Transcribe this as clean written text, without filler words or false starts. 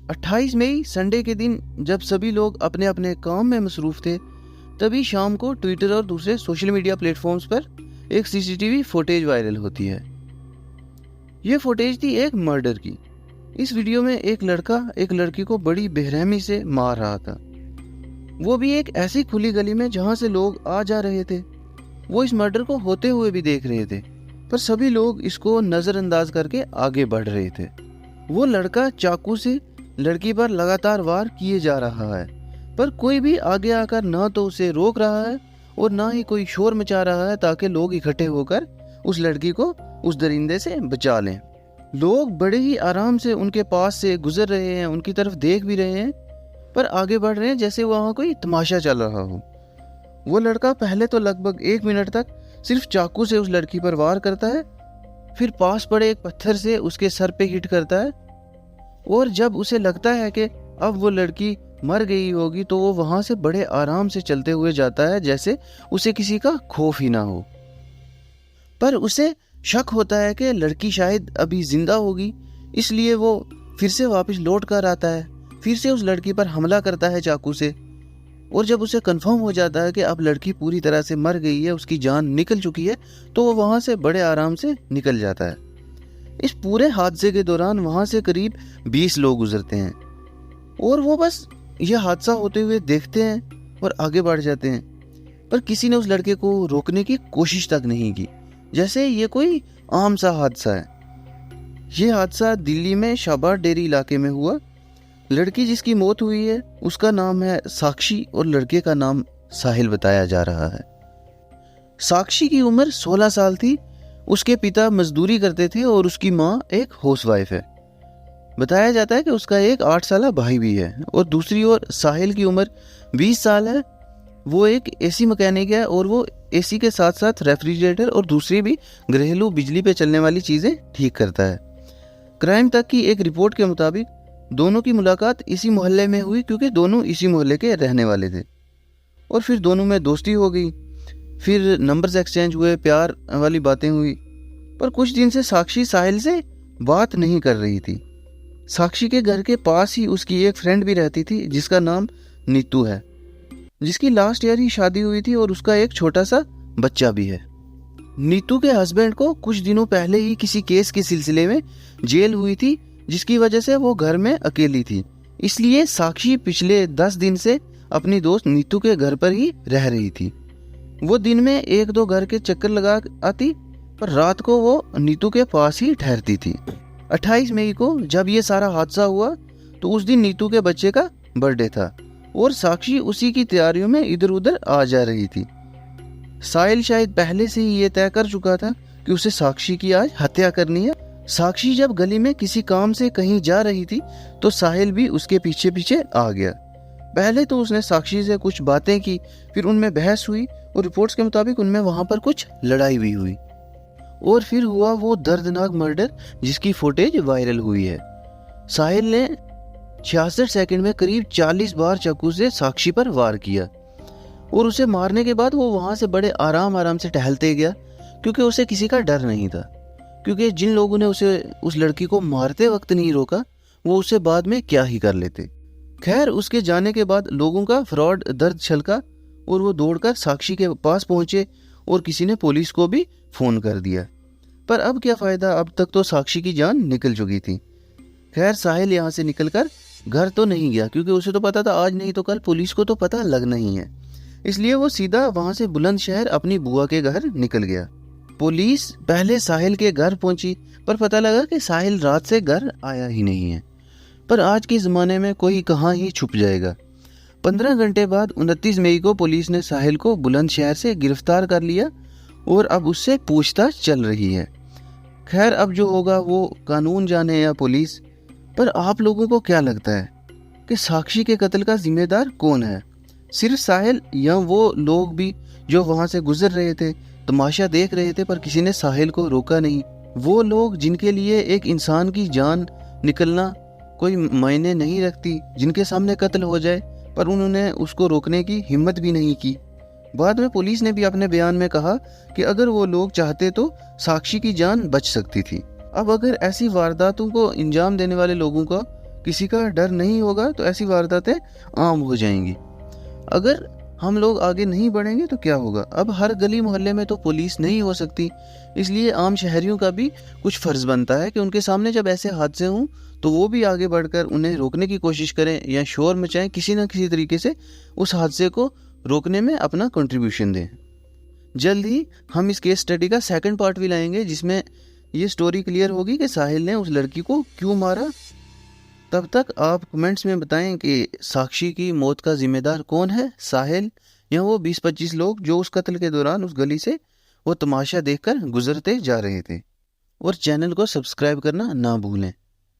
28 मई Sunday के दिन जब सभी लोग अपने अपने काम में मसरूफ़ थे, तभी शाम को ट्विटर और दूसरे सोशल मीडिया प्लेटफॉर्म्स पर एक सीसीटीवी फुटेज वायरल होती है। ये फुटेज थी एक मर्डर की। इस वीडियो में एक लड़का एक लड़की को बड़ी बेरहमी से मार रहा था, वो भी एक ऐसी खुली गली में जहाँ से लोग आ जा रहे थे। वो इस मर्डर को होते हुए भी देख रहे थे, पर सभी लोग इसको नज़रअंदाज करके आगे बढ़ रहे थे। वो लड़का चाकू से लड़की पर लगातार वार किए जा रहा है, पर कोई भी आगे आकर ना तो उसे रोक रहा है और ना ही कोई शोर मचा रहा है ताकि लोग इकट्ठे होकर उस लड़की को उस दरिंदे से बचा लें। लोग बड़े ही आराम से उनके पास से गुजर रहे हैं, उनकी तरफ देख भी रहे हैं, पर आगे बढ़ रहे हैं जैसे वहाँ कोई तमाशा चल रहा हो। वो लड़का पहले तो लगभग 1 मिनट तक सिर्फ चाकू से उस लड़की पर वार करता है, फिर पास पड़े एक पत्थर से उसके सर पे हिट करता है, और जब उसे लगता है कि अब वो लड़की मर गई होगी तो वो वहाँ से बड़े आराम से चलते हुए जाता है जैसे उसे किसी का खौफ ही ना हो। पर उसे शक होता है कि लड़की शायद अभी जिंदा होगी, इसलिए वो फिर से वापस लौट कर आता है, फिर से उस लड़की पर हमला करता है चाकू से। और जब उसे कंफर्म हो जाता है कि अब लड़की पूरी तरह से मर गई है, उसकी जान निकल चुकी है, तो वो वहाँ से बड़े आराम से निकल जाता है। इस पूरे हादसे के दौरान वहाँ से करीब 20 लोग गुजरते हैं और वो बस यह हादसा होते हुए देखते हैं और आगे बढ़ जाते हैं, पर किसी ने उस लड़के को रोकने की कोशिश तक नहीं की, जैसे ये कोई आम सा हादसा है। ये हादसा दिल्ली में शाबाद डेरी इलाके में हुआ। लड़की जिसकी मौत हुई है उसका नाम है साक्षी और लड़के का नाम साहिल बताया जा रहा है। साक्षी की उम्र 16 साल थी। उसके पिता मजदूरी करते थे और उसकी माँ एक हाउसवाइफ है। बताया जाता है कि उसका एक 8 साला भाई भी है। और दूसरी ओर साहिल की उम्र 20 साल है। वो एक एसी मैकेनिक है और वो एसी के साथ साथ रेफ्रिजरेटर और दूसरी भी घरेलू बिजली पे चलने वाली चीज़ें ठीक करता है। क्राइम तक की एक रिपोर्ट के मुताबिक दोनों की मुलाकात इसी मोहल्ले में हुई, क्योंकि दोनों इसी मोहल्ले के रहने वाले थे। और फिर दोनों में दोस्ती हो गई, फिर नंबर्स एक्सचेंज हुए, प्यार वाली बातें हुई। पर कुछ दिन से साक्षी साहिल से बात नहीं कर रही थी। साक्षी के घर के पास ही उसकी एक फ्रेंड भी रहती थी जिसका नाम नीतू है, जिसकी लास्ट ईयर ही शादी हुई थी और उसका एक छोटा सा बच्चा भी है। नीतू के हस्बैंड को कुछ दिनों पहले ही किसी केस के सिलसिले में जेल हुई थी, जिसकी वजह से वो घर में अकेली थी। इसलिए साक्षी पिछले 10 दिन से अपनी दोस्त नीतू के घर पर ही रह रही थी। वो दिन में 1-2 घर के चक्कर लगा आती, पर रात को वो नीतू के पास ही ठहरती थी। 28 मई को जब ये सारा हादसा हुआ तो उस दिन नीतू के बच्चे का बर्थडे था और साक्षी उसी की तैयारियों में इधर उधर आ जा रही थी। साहिल शायद पहले से ही ये तय कर चुका था कि उसे साक्षी की आज हत्या करनी है। साक्षी जब गली में किसी काम से कहीं जा रही थी तो साहिल भी उसके पीछे पीछे आ गया। पहले तो उसने साक्षी से कुछ बातें की, फिर उनमें बहस हुई और रिपोर्ट्स के मुताबिक उनमें वहां पर कुछ लड़ाई भी हुई और फिर हुआ वो दर्दनाक मर्डर जिसकी फुटेज वायरल हुई है। साहिल ने 66 सेकंड में करीब 40 बार चाकू से साक्षी पर वार किया और उसे मारने के बाद वो वहां से बड़े आराम से टहलते गया, क्योंकि उसे किसी का डर नहीं था। क्योंकि जिन लोगों ने उसे उस लड़की को मारते वक्त नहीं रोका, वो उसे बाद में क्या ही कर लेते। खैर, उसके जाने के बाद लोगों का फ्रॉड दर्द छलका और वो दौड़कर साक्षी के पास पहुंचे और किसी ने पुलिस को भी फोन कर दिया। पर अब क्या फ़ायदा, अब तक तो साक्षी की जान निकल चुकी थी। खैर, साहिल यहाँ से निकलकर घर तो नहीं गया, क्योंकि उसे तो पता था आज नहीं तो कल पुलिस को तो पता लगना ही है। इसलिए वो सीधा वहाँ से बुलंदशहर अपनी बुआ के घर निकल गया। पुलिस पहले साहिल के घर पहुंची, पर पता लगा कि साहिल रात से घर आया ही नहीं है। पर आज के ज़माने में कोई कहाँ ही छुप जाएगा। 15 घंटे बाद 29 मई को पुलिस ने साहिल को बुलंदशहर से गिरफ्तार कर लिया और अब उससे पूछताछ चल रही है। खैर, अब जो होगा वो कानून जाने या पुलिस। पर आप लोगों को क्या लगता है कि साक्षी के कत्ल का जिम्मेदार कौन है? सिर्फ साहिल या वो लोग भी जो वहाँ से गुजर रहे थे, तमाशा देख रहे थे, पर किसी ने साहिल को रोका नहीं? वो लोग जिनके लिए एक इंसान की जान निकलना कोई मायने नहीं रखती, जिनके सामने कत्ल हो जाए, पर उन्होंने उसको रोकने की हिम्मत भी नहीं की। बाद में पुलिस ने भी अपने बयान में कहा कि अगर वो लोग चाहते तो साक्षी की जान बच सकती थी। अब अगर ऐसी वारदातों को अंजाम देने वाले लोगों का किसी का डर नहीं होगा तो ऐसी वारदातें आम हो जाएंगी। अगर हम लोग आगे नहीं बढ़ेंगे तो क्या होगा? अब हर गली मोहल्ले में तो पुलिस नहीं हो सकती, इसलिए आम शहरियों का भी कुछ फ़र्ज़ बनता है कि उनके सामने जब ऐसे हादसे हों तो वो भी आगे बढ़कर उन्हें रोकने की कोशिश करें या शोर मचाएं, किसी न किसी तरीके से उस हादसे को रोकने में अपना कंट्रीब्यूशन दें। जल्द ही हम इस केस स्टडी का सेकंड पार्ट भी लाएंगे, जिसमें ये स्टोरी क्लियर होगी कि साहिल ने उस लड़की को क्यों मारा। तब तक आप कमेंट्स में बताएं कि साक्षी की मौत का जिम्मेदार कौन है, साहिल या वो 20-25 लोग जो उस कत्ल के दौरान उस गली से वो तमाशा देखकर गुजरते जा रहे थे। और चैनल को सब्सक्राइब करना ना भूलें।